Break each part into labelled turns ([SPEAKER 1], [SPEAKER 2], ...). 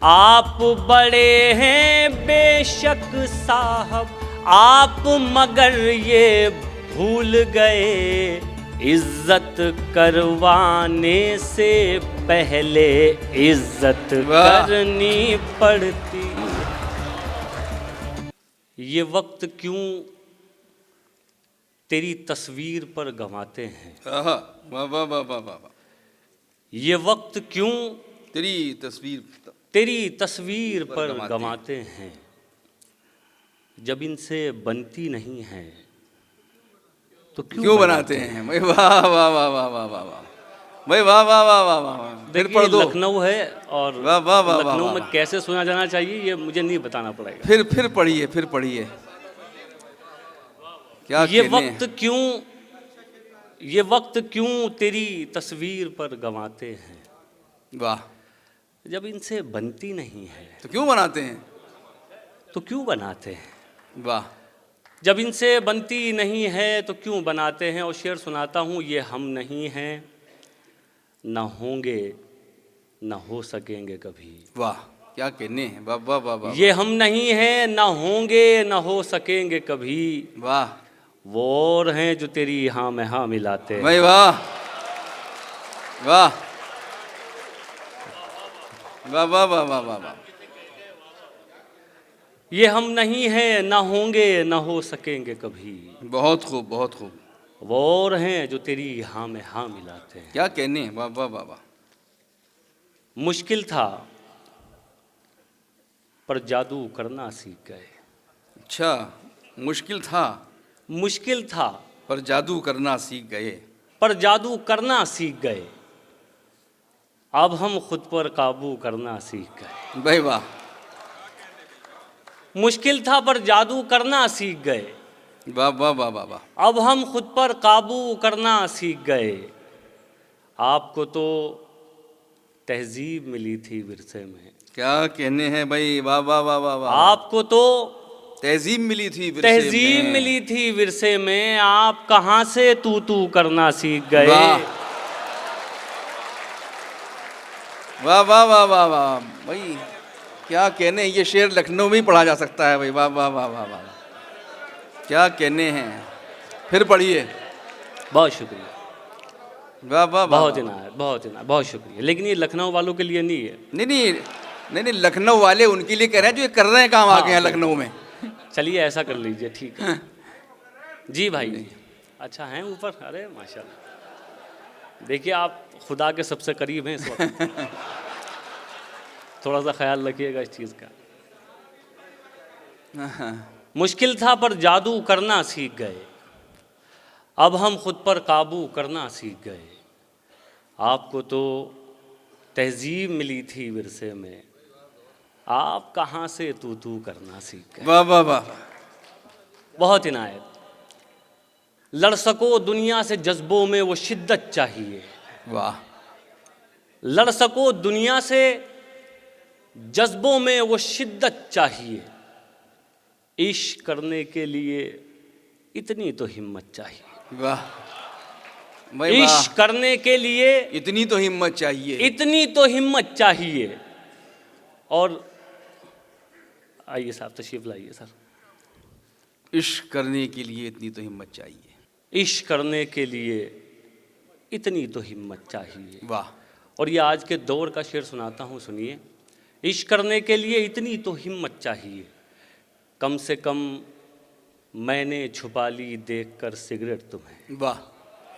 [SPEAKER 1] आप बड़े हैं बेशक साहब आप, मगर ये भूल गए इज्जत करवाने से पहले इज्जत करनी पड़ती। ये वक्त क्यों तेरी तस्वीर पर गंवाते हैं।
[SPEAKER 2] वाह वाह वाह वाह वाह वाह।
[SPEAKER 1] ये वक्त क्यों
[SPEAKER 2] तेरी तस्वीर
[SPEAKER 1] पर गंवाते हैं। जब इनसे बनती नहीं है तो क्यों
[SPEAKER 2] बनाते हैं। भाई वाह वाह वाह वाह वाह वाह वाह भाई वाह वाह वाह वाह वाह। फिर पढ़ दो।
[SPEAKER 1] लखनऊ है और
[SPEAKER 2] वाह वाह वाह
[SPEAKER 1] लखनऊ में कैसे सुना जाना चाहिए ये मुझे नहीं बताना पड़ेगा।
[SPEAKER 2] फिर पढ़िए क्या
[SPEAKER 1] ये वक्त क्यों तेरी तस्वीर पर गंवाते हैं।
[SPEAKER 2] वाह।
[SPEAKER 1] जब इनसे बनती नहीं है
[SPEAKER 2] तो क्यों बनाते
[SPEAKER 1] हैं।
[SPEAKER 2] वाह।
[SPEAKER 1] जब इनसे बनती नहीं है तो क्यों बनाते हैं। और शेर सुनाता हूँ, ये हम नहीं हैं न होंगे न हो सकेंगे कभी।
[SPEAKER 2] वाह क्या कहने हैं। वाह वाह वाह वाह।
[SPEAKER 1] ये हम नहीं हैं न होंगे न हो सकेंगे कभी।
[SPEAKER 2] वाह।
[SPEAKER 1] वो और हैं जो तेरी हाँ में हाँ मिलाते हैं।
[SPEAKER 2] भाई वाह वाह वाह वाह वाह वाह वाह वाह।
[SPEAKER 1] ये हम नहीं हैं न होंगे न हो सकेंगे कभी।
[SPEAKER 2] बहुत खूब बहुत खूब।
[SPEAKER 1] वो और हैं जो तेरी हाँ में हाँ मिलाते हैं।
[SPEAKER 2] क्या कहने हैं। वाह वाह वाह वाह।
[SPEAKER 1] मुश्किल था पर जादू करना सीख गए।
[SPEAKER 2] अच्छा मुश्किल था पर जादू करना सीख गए। अब हम खुद पर काबू करना सीख गए। भाई वाह।
[SPEAKER 1] मुश्किल था पर जादू करना सीख गए।
[SPEAKER 2] वाह वाह वाह वाह वाह।
[SPEAKER 1] अब हम खुद पर काबू करना सीख गए। आपको तो तहजीब मिली थी विरसे में।
[SPEAKER 2] क्या कहने हैं भाई। वाह वाह वाह वाह वाह।
[SPEAKER 1] आपको तो
[SPEAKER 2] तहजीब मिली थी
[SPEAKER 1] विरसे में। आप कहाँ से तू करना सीख गए।
[SPEAKER 2] वाह वाह वाह वाह वाह भाई। क्या कहने। ये शेर लखनऊ में ही पढ़ा जा सकता है भाई। वाह वाह वाह वाह वाह। क्या कहने हैं। फिर पढ़िए।
[SPEAKER 1] बहुत शुक्रिया।
[SPEAKER 2] वाह वाह
[SPEAKER 1] बहुत इनायत बहुत शुक्रिया। लेकिन ये लखनऊ वालों के लिए नहीं है।
[SPEAKER 2] नहीं लखनऊ वाले उनके लिए कह रहे हैं जो ये कर रहे हैं काम। आगे हैं लखनऊ में।
[SPEAKER 1] चलिए ऐसा कर लीजिए ठीक है। जी भाई जी। अच्छा हैं ऊपर। अरे माशाल्लाह। देखिए आप खुदा के सबसे करीब हैं इस वक्त। थोड़ा सा ख्याल रखिएगा इस चीज़ का। मुश्किल था पर जादू करना सीख गए। अब हम खुद पर काबू करना सीख गए। आपको तो तहजीब मिली थी विरसे में। आप कहाँ से तू करना सीख गए।
[SPEAKER 2] वाह वाह वाह।
[SPEAKER 1] बहुत इनायत। लड़ सको दुनिया से जज्बों में वो शिद्दत चाहिए।
[SPEAKER 2] वाह।
[SPEAKER 1] लड़ सको दुनिया से जज्बों में वो शिद्दत चाहिए। इश्क करने के लिए इतनी तो हिम्मत चाहिए।
[SPEAKER 2] वाह।
[SPEAKER 1] इश्क करने के लिए
[SPEAKER 2] इतनी तो हिम्मत चाहिए।
[SPEAKER 1] और आइए साहब तशरीफ लाइए सर।
[SPEAKER 2] इश्क करने के लिए इतनी तो हिम्मत चाहिए।
[SPEAKER 1] इश्क करने के लिए इतनी तो हिम्मत चाहिए।
[SPEAKER 2] वाह।
[SPEAKER 1] और ये आज के दौर का शेर सुनाता हूँ सुनिए। इश्क करने के लिए इतनी तो हिम्मत चाहिए। कम से कम मैंने छुपा ली देखकर सिगरेट तुम्हें।
[SPEAKER 2] वाह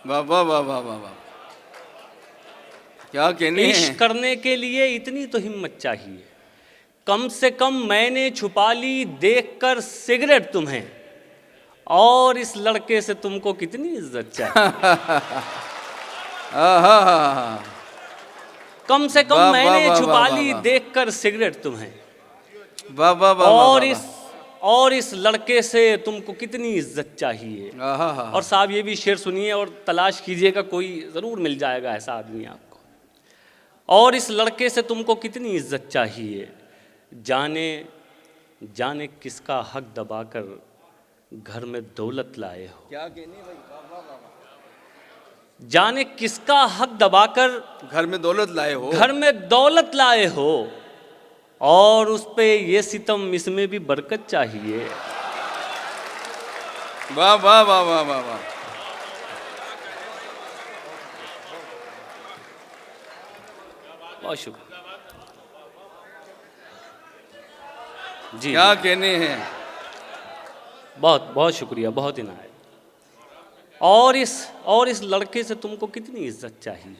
[SPEAKER 2] वाह वाह वाह वाह वाह वाह। क्या कहने हैं।
[SPEAKER 1] इश्क करने के लिए इतनी तो हिम्मत चाहिए। कम से कम मैंने छुपा ली देखकर सिगरेट तुम्हें। और इस लड़के से तुमको कितनी इज्जत चाहिए। कम से कम मैंने छुपा ली देखकर सिगरेट तुम्हें।
[SPEAKER 2] वाह वाह वाह।
[SPEAKER 1] और इस लड़के से तुमको कितनी इज्जत चाहिए। और साहब ये भी शेर सुनिए और तलाश कीजिएगा कोई ज़रूर मिल जाएगा ऐसा आदमी आपको। और इस लड़के से तुमको कितनी इज्जत चाहिए। जाने किसका हक दबाकर घर में दौलत लाए हो।
[SPEAKER 2] क्या कहने भाई।
[SPEAKER 1] जाने किसका हक दबाकर
[SPEAKER 2] घर में दौलत लाए हो।
[SPEAKER 1] और उस पे ये सितम, इसमें भी बरकत चाहिए।
[SPEAKER 2] वाह वाह वाह वाह वाह वाह।
[SPEAKER 1] बहुत शुक्रिया जी,
[SPEAKER 2] क्या
[SPEAKER 1] जी।
[SPEAKER 2] कहने हैं।
[SPEAKER 1] बहुत बहुत शुक्रिया, बहुत इनायत। और इस लड़के से तुमको कितनी इज्जत चाहिए,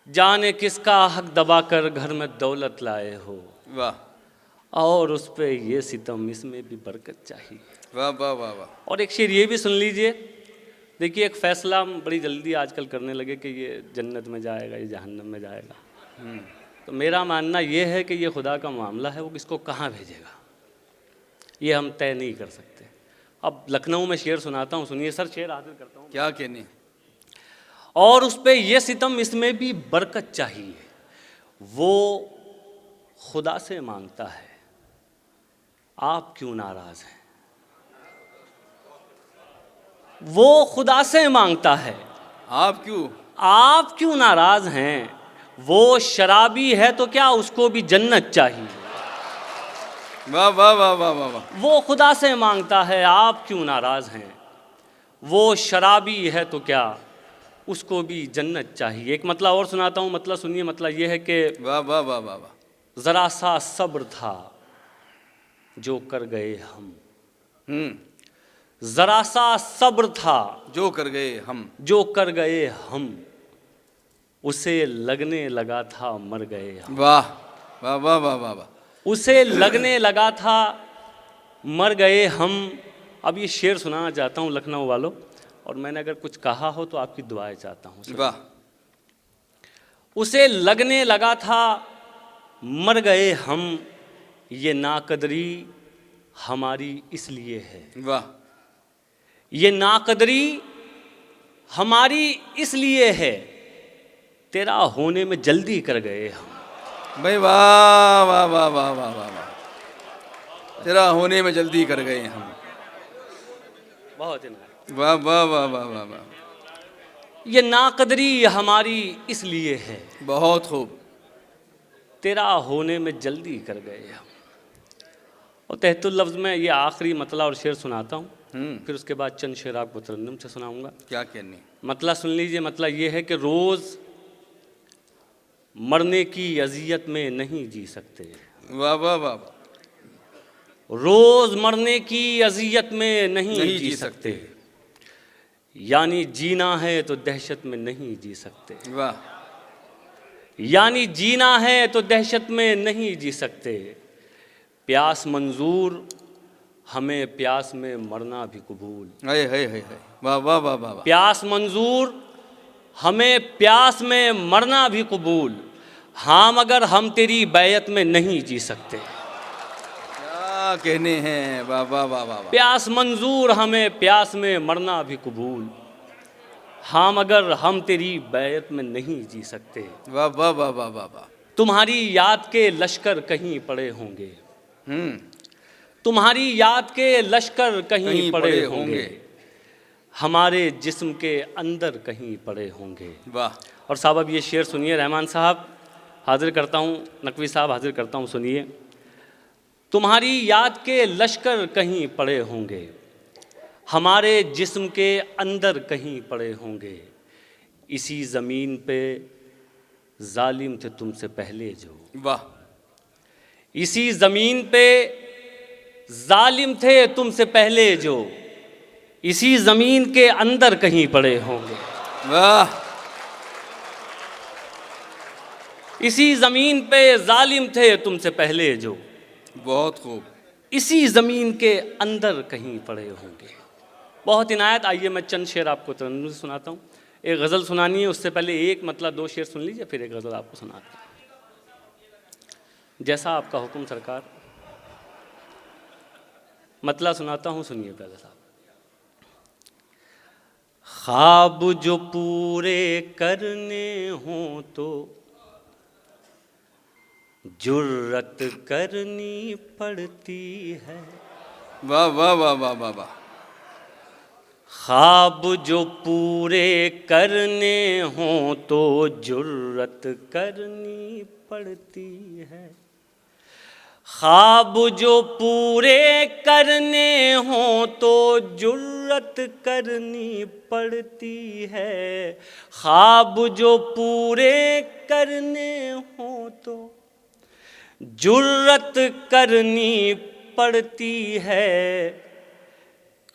[SPEAKER 1] जाने किसका हक दबाकर घर में दौलत लाए हो,
[SPEAKER 2] वाह
[SPEAKER 1] और उस पे ये सितम, इसमें भी बरकत चाहिए।
[SPEAKER 2] वाह वाह वाह वाह।
[SPEAKER 1] और एक शेर ये भी सुन लीजिए। देखिए, एक फैसला हम बड़ी जल्दी आजकल करने लगे कि ये जन्नत में जाएगा, ये जहन्नम में जाएगा। तो मेरा मानना ये है कि ये खुदा का मामला है, वो किसको कहाँ भेजेगा ये हम तय नहीं कर सकते। अब लखनऊ में शेर सुनाता हूँ, सुनिए सर, शेर हाजिर करता हूँ।
[SPEAKER 2] क्या कहने।
[SPEAKER 1] और उस पे ये सितम, इसमें भी बरकत चाहिए, वो खुदा से मांगता है, आप क्यों नाराज हैं। वो खुदा से मांगता है,
[SPEAKER 2] आप क्यों
[SPEAKER 1] नाराज हैं। वो शराबी है तो क्या, उसको भी जन्नत चाहिए।
[SPEAKER 2] वाह वाह वाह वाह वाह वाह।
[SPEAKER 1] वो खुदा से मांगता है, आप क्यों नाराज हैं। वो शराबी है तो क्या, उसको भी जन्नत चाहिए। एक मतलब और सुनाता हूँ, मतलब सुनिए। मतलब ये है कि
[SPEAKER 2] वाह वाह वाह वाह वाह।
[SPEAKER 1] ज़रा सा सब्र था जो कर गए हम। ज़रा सा सब्र था
[SPEAKER 2] जो कर गए हम।
[SPEAKER 1] उसे लगने लगा था मर गए हम।
[SPEAKER 2] वाह वाह वाह वाह वाह वाह।
[SPEAKER 1] उसे लगने लगा था मर गए हम। अब ये शेर सुनाना चाहता हूँ लखनऊ वालों, और मैंने अगर कुछ कहा हो तो आपकी दुआएं चाहता हूँ।
[SPEAKER 2] वाह।
[SPEAKER 1] उसे लगने लगा था मर गए हम, ये नाकदरी हमारी इसलिए है।
[SPEAKER 2] वाह।
[SPEAKER 1] ये नाकदरी हमारी इसलिए है, तेरा होने में जल्दी कर गए हम।
[SPEAKER 2] भाई वाह वाह वाह वाह वाह वाह वाह। तेरा होने में जल्दी कर गए हम।
[SPEAKER 1] बहुत इनायत।
[SPEAKER 2] वाह वाह वाह वाह वाह वाह।
[SPEAKER 1] ये नाकदरी हमारी इसलिए है,
[SPEAKER 2] बहुत खूब।
[SPEAKER 1] तेरा होने में जल्दी कर गए हम। और तहतुल लफ्ज़ में ये आखिरी मतला और शेर सुनाता हूँ, फिर उसके बाद चंद शेर आपको तरन्नुम से सुनाऊंगा।
[SPEAKER 2] क्या कहने।
[SPEAKER 1] मतला सुन लीजिए। मतला ये है कि रोज़ मरने की अजियत में नहीं जी सकते।
[SPEAKER 2] वाह वाह वाह वाह।
[SPEAKER 1] रोज़ मरने की अजियत में नहीं जी सकते। यानी जीना है तो दहशत में नहीं जी सकते।
[SPEAKER 2] वाह।
[SPEAKER 1] यानी जीना है तो दहशत में नहीं जी सकते। प्यास मंजूर, हमें प्यास में मरना भी कबूल।
[SPEAKER 2] हाय हाय हाय हाय। वाह वाह वाह वाह वाह।
[SPEAKER 1] प्यास मंजूर, हमें प्यास में मरना भी कबूल। हाँ मगर हम तेरी बैयत में नहीं जी सकते।
[SPEAKER 2] क्या कहने हैं। वाह वाह वाह वाह वाह।
[SPEAKER 1] प्यास मंजूर, हमें प्यास में मरना भी कबूल। हाँ मगर हम तेरी बैयत में नहीं जी सकते।
[SPEAKER 2] वाह वाह वाह वाह वाह वाह।
[SPEAKER 1] तुम्हारी याद के लश्कर कहीं पड़े होंगे। तुम्हारी याद के लश्कर कहीं पड़े होंगे। हमारे जिस्म के अंदर कहीं पड़े होंगे।
[SPEAKER 2] वाह।
[SPEAKER 1] और साहब अब ये शेर सुनिए। रहमान साहब हाजिर करता हूँ, नकवी साहब हाजिर करता हूँ, सुनिए। तुम्हारी याद के लश्कर कहीं पड़े होंगे, हमारे जिस्म के अंदर कहीं पड़े होंगे। इसी ज़मीन पे जालिम थे तुमसे पहले जो।
[SPEAKER 2] वाह।
[SPEAKER 1] इसी ज़मीन पे जालिम थे तुमसे पहले जो, इसी ज़मीन के अंदर कहीं पड़े होंगे।
[SPEAKER 2] वाह।
[SPEAKER 1] इसी ज़मीन पे जालिम थे तुमसे पहले जो,
[SPEAKER 2] बहुत खूब।
[SPEAKER 1] इसी ज़मीन के अंदर कहीं पड़े होंगे। बहुत इनायत। आइए मैं चंद शेर आपको तरन्नुम से सुनाता हूँ। एक गज़ल सुनानी है, उससे पहले एक मतलब दो शेर सुन लीजिए, फिर एक गज़ल आपको सुनाता हूँ। जैसा आपका हुक्म सरकार। मतलब सुनाता हूँ, सुनिए पहले साहब। ख्वाब जो पूरे करने हों तो जुर्रत करनी पड़ती है।
[SPEAKER 2] वाह वाह वाह वाह वाह वाह।
[SPEAKER 1] ख्वाब जो पूरे करने हों तो जुर्रत करनी पड़ती है। ख्वाब जो पूरे करने हों तो जुर्रत करनी पड़ती है। ख्वाब जो पूरे करने हों तो जुर्रत करनी पड़ती है।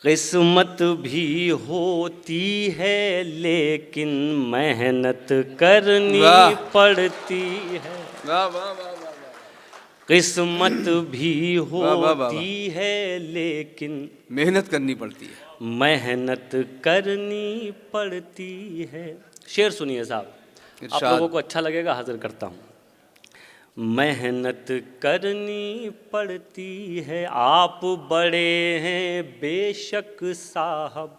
[SPEAKER 1] किस्मत भी होती है लेकिन मेहनत करनी
[SPEAKER 2] वाह।
[SPEAKER 1] पड़ती है।
[SPEAKER 2] वाह वाह वाह वाह वाह।
[SPEAKER 1] किस्मत भी
[SPEAKER 2] वाह, वाह, वाह,
[SPEAKER 1] होती है लेकिन
[SPEAKER 2] मेहनत करनी पड़ती है।
[SPEAKER 1] मेहनत करनी पड़ती है। शेर सुनिए साहब, आप
[SPEAKER 2] इरशाद।
[SPEAKER 1] लोगों को अच्छा लगेगा, हाजिर करता हूँ। मेहनत करनी पड़ती है, आप बड़े हैं बेशक साहब,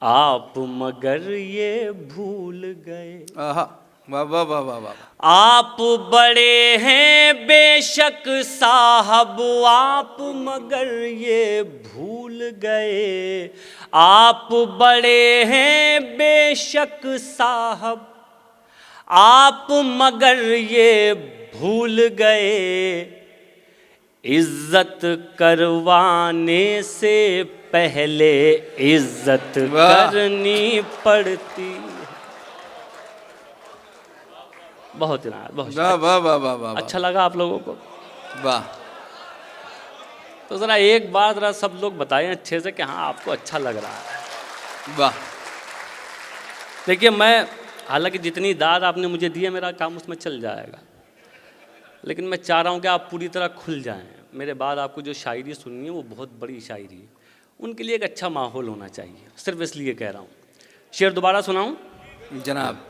[SPEAKER 1] आप मगर ये भूल गए।
[SPEAKER 2] आहा, वाह वाह वाह वाह वाह।
[SPEAKER 1] आप बड़े हैं बेशक साहब, आप मगर ये भूल गए। आप बड़े हैं बेशक साहब, आप मगर ये भूल गए। इज्जत करवाने से पहले इज्जत
[SPEAKER 2] वाह।
[SPEAKER 1] करनी पड़ती है। बहुत बहुत
[SPEAKER 2] वाह वाह वाह वाह वाह।
[SPEAKER 1] अच्छा लगा आप लोगों को?
[SPEAKER 2] वाह।
[SPEAKER 1] तो ज़रा एक बार ज़रा सब लोग बताएं अच्छे से कि हाँ आपको अच्छा लग रहा है।
[SPEAKER 2] वाह।
[SPEAKER 1] देखिए, मैं हालांकि जितनी दाद आपने मुझे दी है मेरा काम उसमें चल जाएगा, लेकिन मैं चाह रहा हूँ कि आप पूरी तरह खुल जाएं। मेरे बाद आपको जो शायरी सुननी है वो बहुत बड़ी शायरी है, उनके लिए एक अच्छा माहौल होना चाहिए, सिर्फ इसलिए कह रहा हूँ। शेर दोबारा सुनाऊँ
[SPEAKER 2] जनाब।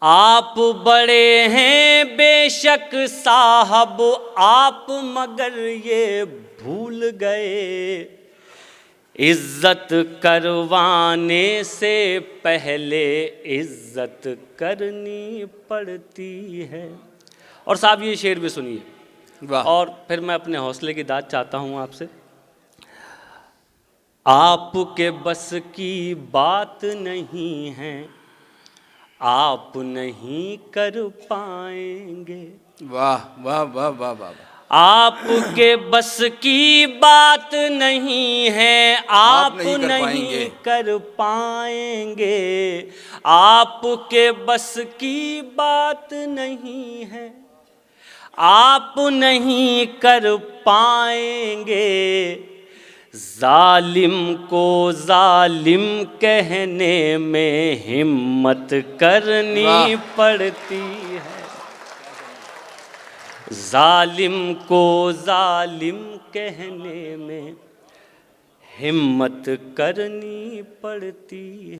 [SPEAKER 1] आप बड़े हैं बेशक साहब, आप मगर ये भूल गए। इज्जत करवाने से पहले इज्जत करनी पड़ती है। और साहब ये शेर भी सुनिए,
[SPEAKER 2] वाह।
[SPEAKER 1] और फिर मैं अपने हौसले की दाद चाहता हूँ आपसे। आपके बस की बात नहीं है, आप नहीं कर पाएंगे।
[SPEAKER 2] वाह वाह वाह वाह वाह।
[SPEAKER 1] आपके बस की बात नहीं है, आप नहीं कर पाएंगे। आपके बस की बात नहीं है, आप नहीं कर पाएंगे। जालिम को जालिम कहने में हिम्मत करनी पड़ती है। जालिम को जालिम कहने में हिम्मत करनी पड़ती है।